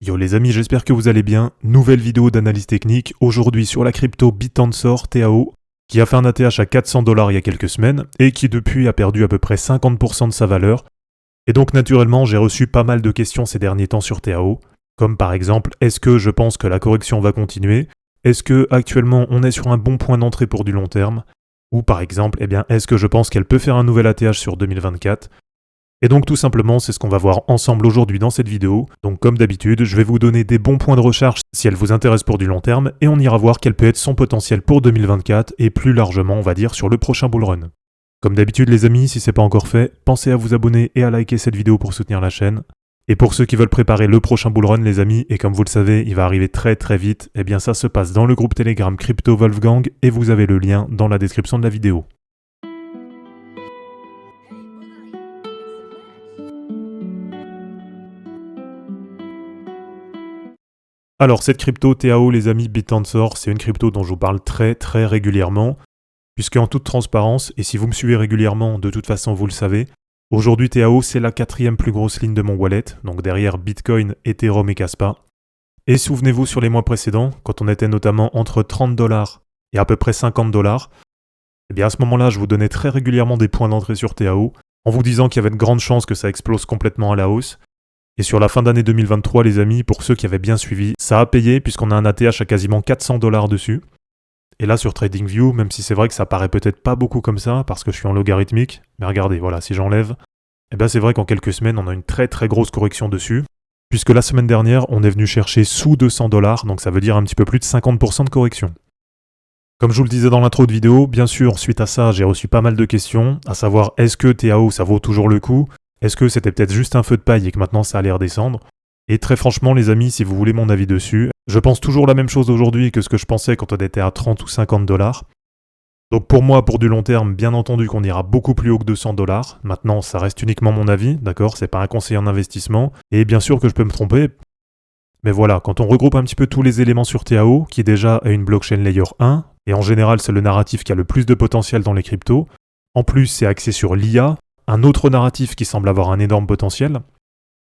Yo les amis, j'espère que vous allez bien. Nouvelle vidéo d'analyse technique, aujourd'hui sur la crypto Bit-Tensor TAO, qui a fait un ATH à 400 $ il y a quelques semaines, et qui depuis a perdu à peu près 50% de sa valeur. Et donc naturellement, j'ai reçu pas mal de questions ces derniers temps sur TAO, comme par exemple, est-ce que je pense que la correction va continuer? Est-ce que actuellement on est sur un bon point d'entrée pour du long terme? Ou par exemple, est-ce que je pense qu'elle peut faire un nouvel ATH sur 2024? Et donc tout simplement, c'est ce qu'on va voir ensemble aujourd'hui dans cette vidéo. Donc comme d'habitude, je vais vous donner des bons points de recherche si elle vous intéresse pour du long terme, et on ira voir quel peut être son potentiel pour 2024, et plus largement, on va dire, sur le prochain bull run. Comme d'habitude les amis, si c'est pas encore fait, pensez à vous abonner et à liker cette vidéo pour soutenir la chaîne. Et pour ceux qui veulent préparer le prochain bull run les amis, et comme vous le savez, il va arriver très très vite, et bien ça se passe dans le groupe Telegram Crypto Wolfgang, et vous avez le lien dans la description de la vidéo. Alors cette crypto TAO les amis, Bit-Tensor, c'est une crypto dont je vous parle très très régulièrement, puisque en toute transparence, et si vous me suivez régulièrement, de toute façon vous le savez, aujourd'hui TAO c'est la 4e plus grosse ligne de mon wallet, donc derrière Bitcoin, Ethereum et Kaspa. Et souvenez-vous sur les mois précédents, quand on était notamment entre 30 $ et à peu près 50 $, et bien à ce moment-là je vous donnais très régulièrement des points d'entrée sur TAO, en vous disant qu'il y avait de grandes chances que ça explose complètement à la hausse. Et sur la fin d'année 2023, les amis, pour ceux qui avaient bien suivi, ça a payé puisqu'on a un ATH à quasiment 400 $ dessus. Et là, sur TradingView, même si c'est vrai que ça paraît peut-être pas beaucoup comme ça, parce que je suis en logarithmique, mais regardez, voilà, si j'enlève, c'est vrai qu'en quelques semaines, on a une très très grosse correction dessus, puisque la semaine dernière, on est venu chercher sous 200 $, donc ça veut dire un petit peu plus de 50% de correction. Comme je vous le disais dans l'intro de vidéo, bien sûr, suite à ça, j'ai reçu pas mal de questions, à savoir, est-ce que TAO, ça vaut toujours le coup ? Est-ce que c'était peut-être juste un feu de paille et que maintenant ça allait redescendre? Et très franchement les amis, si vous voulez mon avis dessus, je pense toujours la même chose aujourd'hui que ce que je pensais quand on était à 30 ou 50 $. Donc pour moi, pour du long terme, bien entendu qu'on ira beaucoup plus haut que 200 $. Maintenant, ça reste uniquement mon avis, d'accord? C'est pas un conseil en investissement. Et bien sûr que je peux me tromper. Mais voilà, quand on regroupe un petit peu tous les éléments sur TAO, qui déjà est une blockchain layer 1, et en général c'est le narratif qui a le plus de potentiel dans les cryptos, en plus c'est axé sur l'IA, un autre narratif qui semble avoir un énorme potentiel.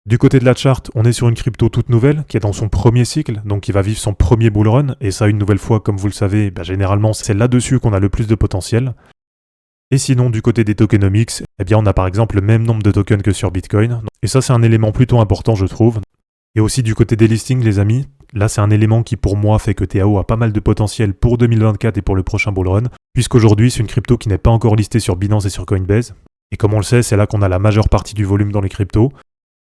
Du côté de la charte, on est sur une crypto toute nouvelle, qui est dans son premier cycle, donc qui va vivre son premier bull run, et ça une nouvelle fois, comme vous le savez, généralement c'est là-dessus qu'on a le plus de potentiel. Et sinon, du côté des tokenomics, on a par exemple le même nombre de tokens que sur Bitcoin, et ça c'est un élément plutôt important je trouve. Et aussi du côté des listings les amis, là c'est un élément qui pour moi fait que TAO a pas mal de potentiel pour 2024 et pour le prochain bull run, puisqu'aujourd'hui c'est une crypto qui n'est pas encore listée sur Binance et sur Coinbase. Et comme on le sait, c'est là qu'on a la majeure partie du volume dans les cryptos.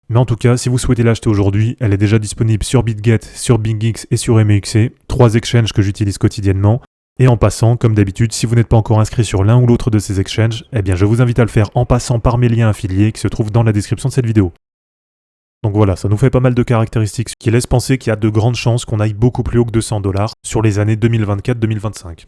Mais en tout cas, si vous souhaitez l'acheter aujourd'hui, elle est déjà disponible sur BitGet, sur BingX et sur MEXC, 3 exchanges que j'utilise quotidiennement. Et en passant, comme d'habitude, si vous n'êtes pas encore inscrit sur l'un ou l'autre de ces exchanges, je vous invite à le faire en passant par mes liens affiliés qui se trouvent dans la description de cette vidéo. Donc voilà, ça nous fait pas mal de caractéristiques qui laissent penser qu'il y a de grandes chances qu'on aille beaucoup plus haut que 200 $ sur les années 2024-2025.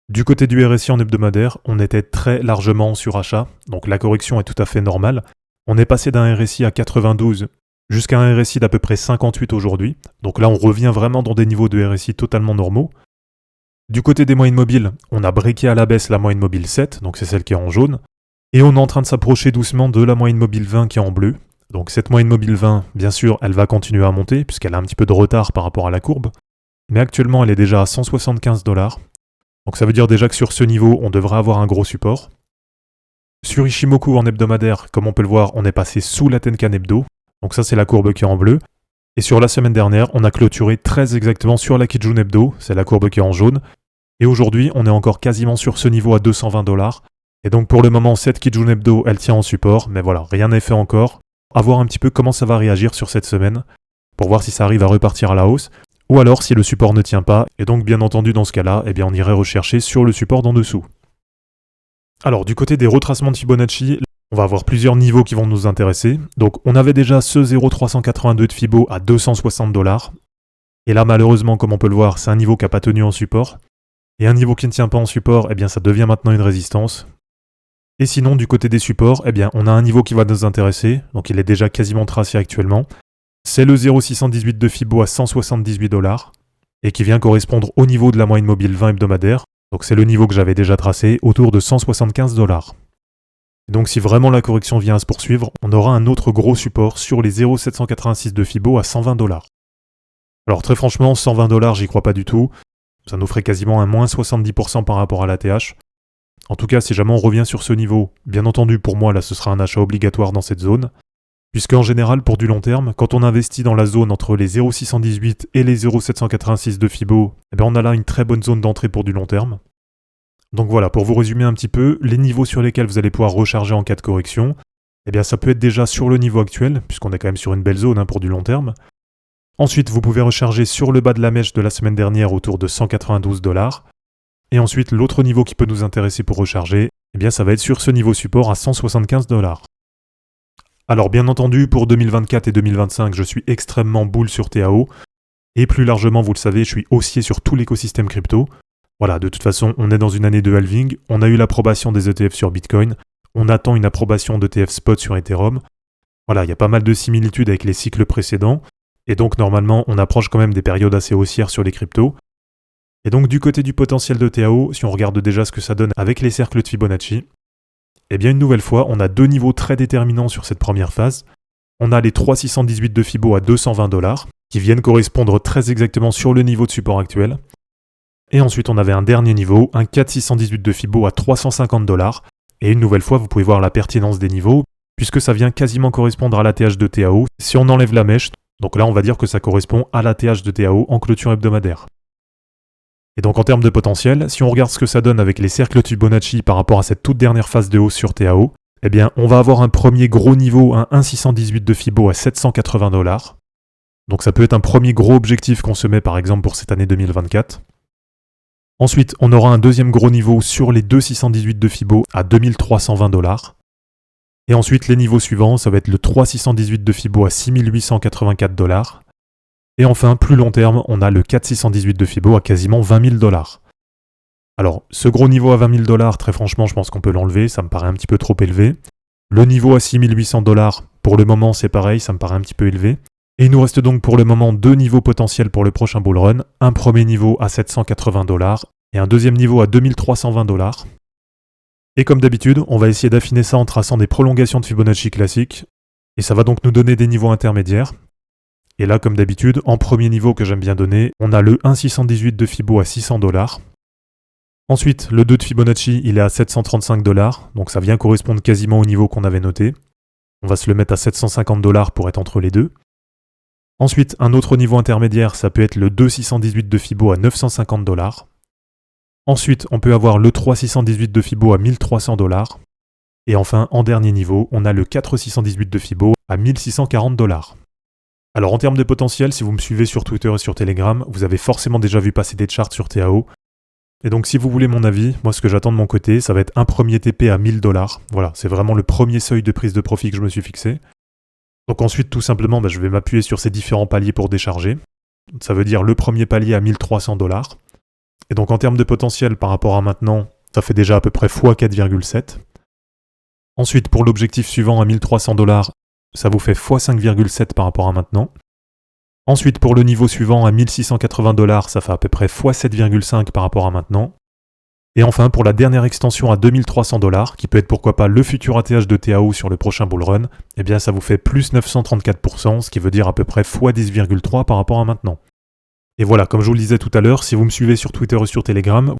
Du côté du RSI en hebdomadaire, on était très largement en surachat, donc la correction est tout à fait normale. On est passé d'un RSI à 92 jusqu'à un RSI d'à peu près 58 aujourd'hui, donc là on revient vraiment dans des niveaux de RSI totalement normaux. Du côté des moyennes mobiles, on a breaké à la baisse la moyenne mobile 7, donc c'est celle qui est en jaune, et on est en train de s'approcher doucement de la moyenne mobile 20 qui est en bleu. Donc cette moyenne mobile 20, bien sûr, elle va continuer à monter, puisqu'elle a un petit peu de retard par rapport à la courbe, mais actuellement elle est déjà à 175 $. Donc ça veut dire déjà que sur ce niveau, on devrait avoir un gros support. Sur Ichimoku en hebdomadaire, comme on peut le voir, on est passé sous la Tenkan hebdo. Donc ça c'est la courbe qui est en bleu. Et sur la semaine dernière, on a clôturé très exactement sur la Kijun hebdo, c'est la courbe qui est en jaune. Et aujourd'hui, on est encore quasiment sur ce niveau à 220 $. Et donc pour le moment, cette Kijun hebdo, elle tient en support, mais voilà, rien n'est fait encore. À voir un petit peu comment ça va réagir sur cette semaine, pour voir si ça arrive à repartir à la hausse. Ou alors si le support ne tient pas, et donc bien entendu dans ce cas-là, on irait rechercher sur le support d'en dessous. Alors du côté des retracements de Fibonacci, on va avoir plusieurs niveaux qui vont nous intéresser. Donc on avait déjà ce 0,382 de Fibo à 260 $. Et là malheureusement, comme on peut le voir, c'est un niveau qui n'a pas tenu en support. Et un niveau qui ne tient pas en support, ça devient maintenant une résistance. Et sinon du côté des supports, on a un niveau qui va nous intéresser, donc il est déjà quasiment tracé actuellement. C'est le 0,618 de Fibo à 178 $, et qui vient correspondre au niveau de la moyenne mobile 20 hebdomadaire, donc c'est le niveau que j'avais déjà tracé, autour de 175 $. Et donc si vraiment la correction vient à se poursuivre, on aura un autre gros support sur les 0,786 de Fibo à 120$. Alors très franchement, 120$, j'y crois pas du tout. Ça nous ferait quasiment un moins 70% par rapport à l'ATH. En tout cas, si jamais on revient sur ce niveau, bien entendu pour moi là ce sera un achat obligatoire dans cette zone. Puisque en général, pour du long terme, quand on investit dans la zone entre les 0,618 et les 0,786 de Fibo, on a là une très bonne zone d'entrée pour du long terme. Donc voilà, pour vous résumer un petit peu, les niveaux sur lesquels vous allez pouvoir recharger en cas de correction, ça peut être déjà sur le niveau actuel, puisqu'on est quand même sur une belle zone pour du long terme. Ensuite, vous pouvez recharger sur le bas de la mèche de la semaine dernière autour de 192$. Et ensuite, l'autre niveau qui peut nous intéresser pour recharger, ça va être sur ce niveau support à 175$. Alors bien entendu, pour 2024 et 2025, je suis extrêmement bull sur TAO. Et plus largement, vous le savez, je suis haussier sur tout l'écosystème crypto. Voilà, de toute façon, on est dans une année de halving, on a eu l'approbation des ETF sur Bitcoin, on attend une approbation d'ETF spot sur Ethereum. Voilà, il y a pas mal de similitudes avec les cycles précédents, et donc normalement, on approche quand même des périodes assez haussières sur les cryptos. Et donc du côté du potentiel de TAO, si on regarde déjà ce que ça donne avec les cercles de Fibonacci, une nouvelle fois, on a deux niveaux très déterminants sur cette première phase. On a les 3,618 de Fibo à 220$, qui viennent correspondre très exactement sur le niveau de support actuel. Et ensuite, on avait un dernier niveau, un 4,618 de Fibo à 350$. Et une nouvelle fois, vous pouvez voir la pertinence des niveaux, puisque ça vient quasiment correspondre à l'ATH de TAO. Si on enlève la mèche, donc là, on va dire que ça correspond à l'ATH de TAO en clôture hebdomadaire. Et donc en termes de potentiel, si on regarde ce que ça donne avec les cercles de Fibonacci par rapport à cette toute dernière phase de hausse sur TAO, on va avoir un premier gros niveau, un 1,618 de Fibo à 780$. Donc ça peut être un premier gros objectif qu'on se met par exemple pour cette année 2024. Ensuite, on aura un deuxième gros niveau sur les 2,618 de Fibo à 2320$. Et ensuite, les niveaux suivants, ça va être le 3,618 de Fibo à 6884$. Et enfin, plus long terme, on a le 4,618 de Fibo à quasiment 20 000$. Alors, ce gros niveau à 20 000$, très franchement, je pense qu'on peut l'enlever, ça me paraît un petit peu trop élevé. Le niveau à 6800$, pour le moment, c'est pareil, ça me paraît un petit peu élevé. Et il nous reste donc pour le moment deux niveaux potentiels pour le prochain bull run. Un premier niveau à 780$ et un deuxième niveau à 2320$. Et comme d'habitude, on va essayer d'affiner ça en traçant des prolongations de Fibonacci classiques. Et ça va donc nous donner des niveaux intermédiaires. Et là, comme d'habitude, en premier niveau que j'aime bien donner, on a le 1,618 de Fibo à 600$. Ensuite, le 2 de Fibonacci, il est à 735$, donc ça vient correspondre quasiment au niveau qu'on avait noté. On va se le mettre à 750$ pour être entre les deux. Ensuite, un autre niveau intermédiaire, ça peut être le 2,618 de Fibo à 950$. Ensuite, on peut avoir le 3,618 de Fibo à 1300$. Et enfin, en dernier niveau, on a le 4,618 de Fibo à 1640$. Alors en termes de potentiel, si vous me suivez sur Twitter et sur Telegram, vous avez forcément déjà vu passer des charts sur TAO. Et donc si vous voulez mon avis, moi ce que j'attends de mon côté, ça va être un premier TP à 1000$. Voilà, c'est vraiment le premier seuil de prise de profit que je me suis fixé. Donc ensuite, tout simplement, je vais m'appuyer sur ces différents paliers pour décharger. Ça veut dire le premier palier à 1300$. Et donc en termes de potentiel par rapport à maintenant, ça fait déjà à peu près x4,7. Ensuite, pour l'objectif suivant à 1300$, ça vous fait x5,7 par rapport à maintenant. Ensuite, pour le niveau suivant à 1680$, ça fait à peu près x7,5 par rapport à maintenant. Et enfin, pour la dernière extension à 2300$, qui peut être pourquoi pas le futur ATH de TAO sur le prochain bull run, ça vous fait plus 934%, ce qui veut dire à peu près x10,3 par rapport à maintenant. Et voilà, comme je vous le disais tout à l'heure, si vous me suivez sur Twitter et sur Telegram,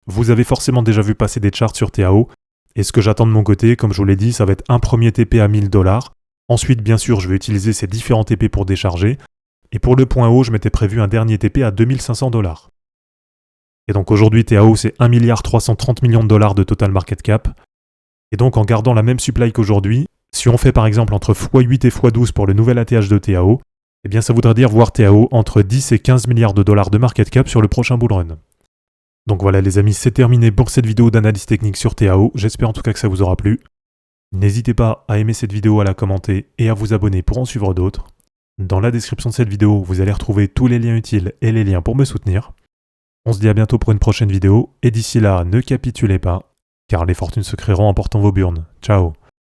vous avez forcément déjà vu passer des charts sur TAO. Et ce que j'attends de mon côté, comme je vous l'ai dit, ça va être un premier TP à 1000$. Ensuite, bien sûr, je vais utiliser ces différents TP pour décharger. Et pour le point haut, je m'étais prévu un dernier TP à 2500$. Et donc aujourd'hui, TAO, c'est 1,330 milliard de total market cap. Et donc en gardant la même supply qu'aujourd'hui, si on fait par exemple entre x8 et x12 pour le nouvel ATH de TAO, ça voudrait dire voir TAO entre 10 et 15 milliards de dollars de market cap sur le prochain bull run. Donc voilà les amis, c'est terminé pour cette vidéo d'analyse technique sur TAO. J'espère en tout cas que ça vous aura plu. N'hésitez pas à aimer cette vidéo, à la commenter et à vous abonner pour en suivre d'autres. Dans la description de cette vidéo, vous allez retrouver tous les liens utiles et les liens pour me soutenir. On se dit à bientôt pour une prochaine vidéo, et d'ici là, ne capitulez pas, car les fortunes se créeront en portant vos burnes. Ciao.